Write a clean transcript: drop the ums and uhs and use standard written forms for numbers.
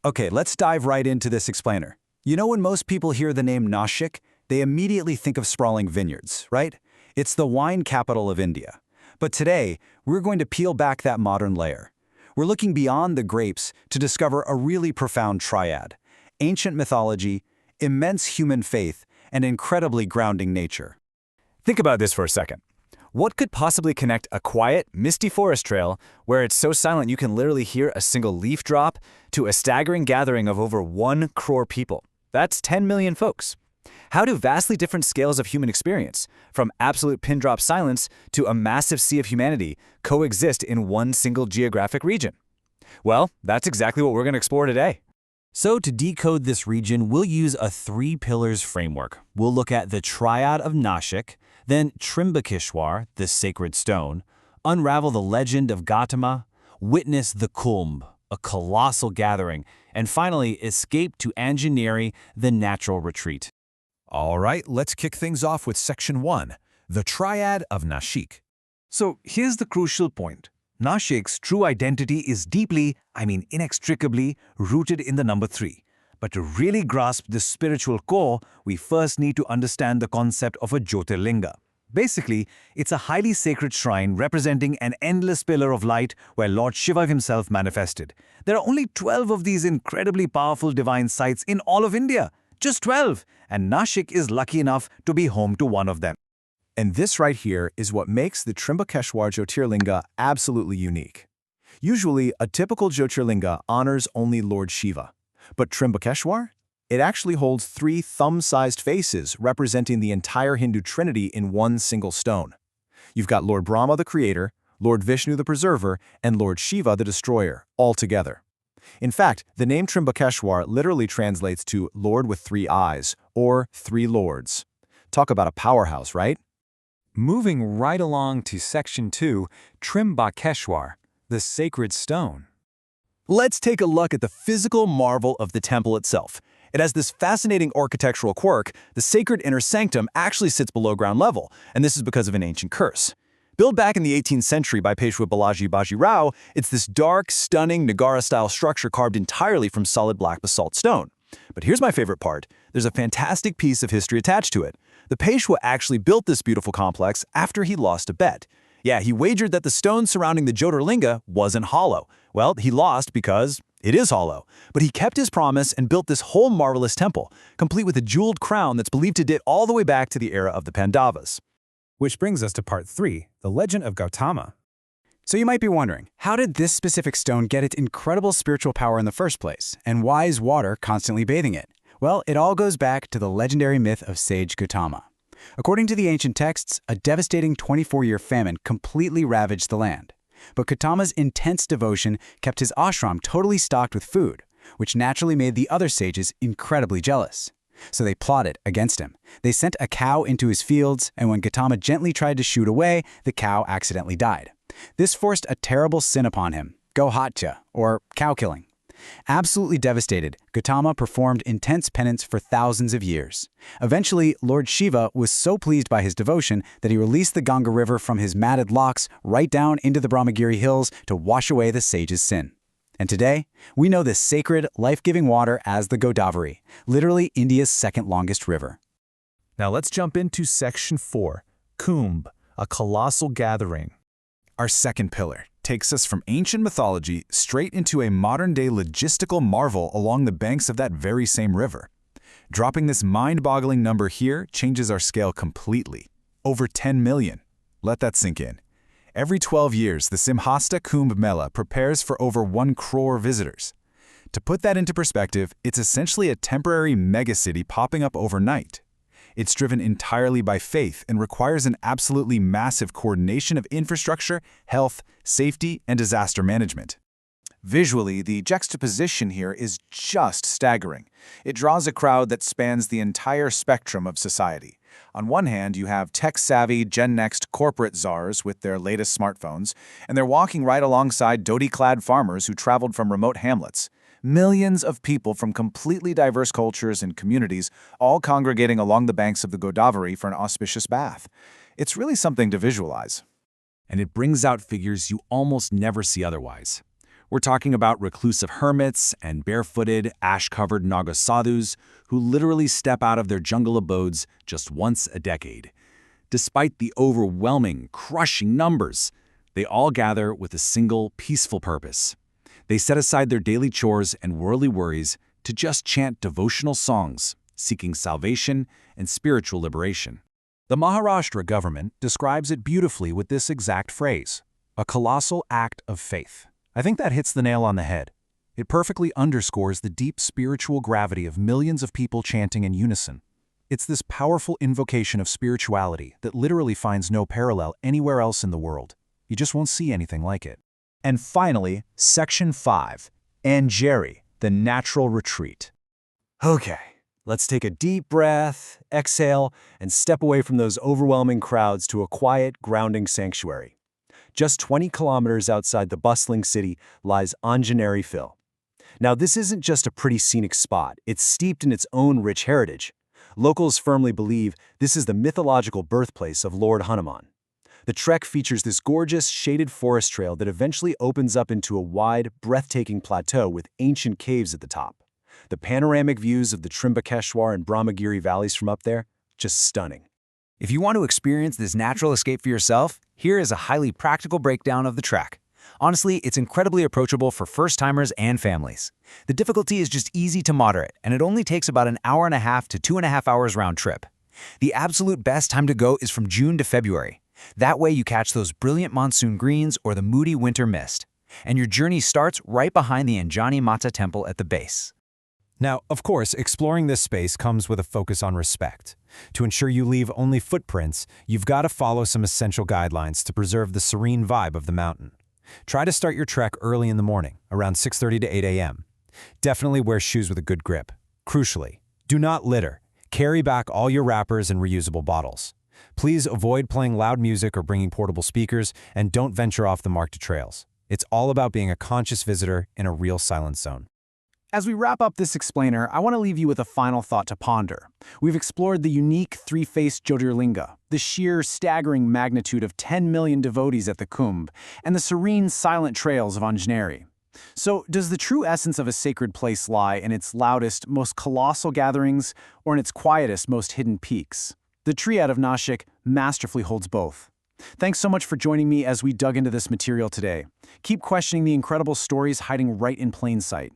Okay, let's dive right into this explainer. You know, when most people hear the name Nashik, they immediately think of sprawling vineyards, right? It's the wine capital of India. But today, we're going to peel back that modern layer. We're looking beyond the grapes to discover a really profound triad: ancient mythology, immense human faith, and incredibly grounding nature. Think about this for a second. What could possibly connect a quiet, misty forest trail, where it's so silent you can literally hear a single leaf drop, to a staggering gathering of over 1 crore people? That's 10 million folks. How do vastly different scales of human experience, from absolute pin-drop silence to a massive sea of humanity, coexist in one single geographic region? Well, that's exactly what we're going to explore today. So to decode this region, we'll use a 3-pillars framework. We'll look at the triad of Nashik, then Trimbakeshwar, the sacred stone, unravel the legend of Gautama, witness the Kumbh, a colossal gathering, and finally escape to Anjaneri, the natural retreat. All right, let's kick things off with Section 1, the Triad of Nashik. So here's the crucial point. Nashik's true identity is deeply, inextricably, rooted in the number 3. But to really grasp this spiritual core, we first need to understand the concept of a Jyotirlinga. Basically, it's a highly sacred shrine representing an endless pillar of light where Lord Shiva himself manifested. There are only 12 of these incredibly powerful divine sites in all of India. Just 12! And Nashik is lucky enough to be home to one of them. And this right here is what makes the Trimbakeshwar Jyotirlinga absolutely unique. Usually, a typical Jyotirlinga honors only Lord Shiva. But Trimbakeshwar? It actually holds 3 thumb-sized faces representing the entire Hindu trinity in one single stone. You've got Lord Brahma, the creator, Lord Vishnu, the preserver, and Lord Shiva, the destroyer, all together. In fact, the name Trimbakeshwar literally translates to Lord with 3 eyes, or 3 lords. Talk about a powerhouse, right? Moving right along to Section 2, Trimbakeshwar, the sacred stone. Let's take a look at the physical marvel of the temple itself. It has this fascinating architectural quirk. The sacred inner sanctum actually sits below ground level, and this is because of an ancient curse. Built back in the 18th century by Peshwa Balaji Bajirao, it's this dark, stunning Nagara-style structure carved entirely from solid black basalt stone. But here's my favorite part. There's a fantastic piece of history attached to it. The Peshwa actually built this beautiful complex after he lost a bet. Yeah, he wagered that the stone surrounding the Jyotirlinga wasn't hollow. Well, he lost because it is hollow. But he kept his promise and built this whole marvelous temple, complete with a jeweled crown that's believed to date all the way back to the era of the Pandavas. Which brings us to part 3, the legend of Gautama. So you might be wondering, how did this specific stone get its incredible spiritual power in the first place? And why is water constantly bathing it? Well, it all goes back to the legendary myth of sage Gautama. According to the ancient texts, a devastating 24-year famine completely ravaged the land. But Gautama's intense devotion kept his ashram totally stocked with food, which naturally made the other sages incredibly jealous. So they plotted against him. They sent a cow into his fields, and when Gautama gently tried to shoot away, the cow accidentally died. This forced a terrible sin upon him, gohatya, or cow killing. Absolutely devastated, Gautama performed intense penance for thousands of years. Eventually, Lord Shiva was so pleased by his devotion that he released the Ganga River from his matted locks right down into the Brahmagiri hills to wash away the sage's sin. And today, we know this sacred, life-giving water as the Godavari, literally India's second longest river. Now let's jump into Section 4, Kumbh, a colossal gathering. Our second pillar takes us from ancient mythology straight into a modern-day logistical marvel along the banks of that very same river. Dropping this mind-boggling number here changes our scale completely. Over 10 million. Let that sink in. Every 12 years, the Simhasta Kumbh Mela prepares for over 1 crore visitors. To put that into perspective, it's essentially a temporary megacity popping up overnight. It's driven entirely by faith and requires an absolutely massive coordination of infrastructure, health, safety, and disaster management. Visually, the juxtaposition here is just staggering. It draws a crowd that spans the entire spectrum of society. On one hand, you have tech-savvy, Gen-Next corporate czars with their latest smartphones, and they're walking right alongside dhoti-clad farmers who traveled from remote hamlets. Millions of people from completely diverse cultures and communities all congregating along the banks of the Godavari for an auspicious bath. It's really something to visualize. And it brings out figures you almost never see otherwise. We're talking about reclusive hermits and barefooted, ash-covered Naga sadhus who literally step out of their jungle abodes just once a decade. Despite the overwhelming, crushing numbers, they all gather with a single, peaceful purpose. They set aside their daily chores and worldly worries to just chant devotional songs, seeking salvation and spiritual liberation. The Maharashtra government describes it beautifully with this exact phrase, a colossal act of faith. I think that hits the nail on the head. It perfectly underscores the deep spiritual gravity of millions of people chanting in unison. It's this powerful invocation of spirituality that literally finds no parallel anywhere else in the world. You just won't see anything like it. And finally, Section 5, Anjari, the natural retreat. Okay, let's take a deep breath, exhale, and step away from those overwhelming crowds to a quiet, grounding sanctuary. Just 20 kilometers outside the bustling city lies Anjaneri Phil. Now, this isn't just a pretty scenic spot. It's steeped in its own rich heritage. Locals firmly believe this is the mythological birthplace of Lord Hanuman. The trek features this gorgeous, shaded forest trail that eventually opens up into a wide, breathtaking plateau with ancient caves at the top. The panoramic views of the Trimbakeshwar and Brahmagiri valleys from up there, just stunning. If you want to experience this natural escape for yourself, here is a highly practical breakdown of the trek. Honestly, it's incredibly approachable for first-timers and families. The difficulty is just easy to moderate, and it only takes about an hour and a half to 2.5 hours round trip. The absolute best time to go is from June to February. That way you catch those brilliant monsoon greens or the moody winter mist. And your journey starts right behind the Anjani Mata temple at the base. Now, of course, exploring this space comes with a focus on respect. To ensure you leave only footprints, you've got to follow some essential guidelines to preserve the serene vibe of the mountain. Try to start your trek early in the morning, around 6:30 to 8 a.m. Definitely wear shoes with a good grip. Crucially, do not litter. Carry back all your wrappers and reusable bottles. Please avoid playing loud music or bringing portable speakers, and don't venture off the marked trails. It's all about being a conscious visitor in a real silent zone. As we wrap up this explainer, I want to leave you with a final thought to ponder. We've explored the unique three-faced Jyotirlinga, the sheer, staggering magnitude of 10 million devotees at the Kumbh, and the serene, silent trails of Anjaneri. So, does the true essence of a sacred place lie in its loudest, most colossal gatherings, or in its quietest, most hidden peaks? The triad of Nashik masterfully holds both. Thanks so much for joining me as we dug into this material today. Keep questioning the incredible stories hiding right in plain sight.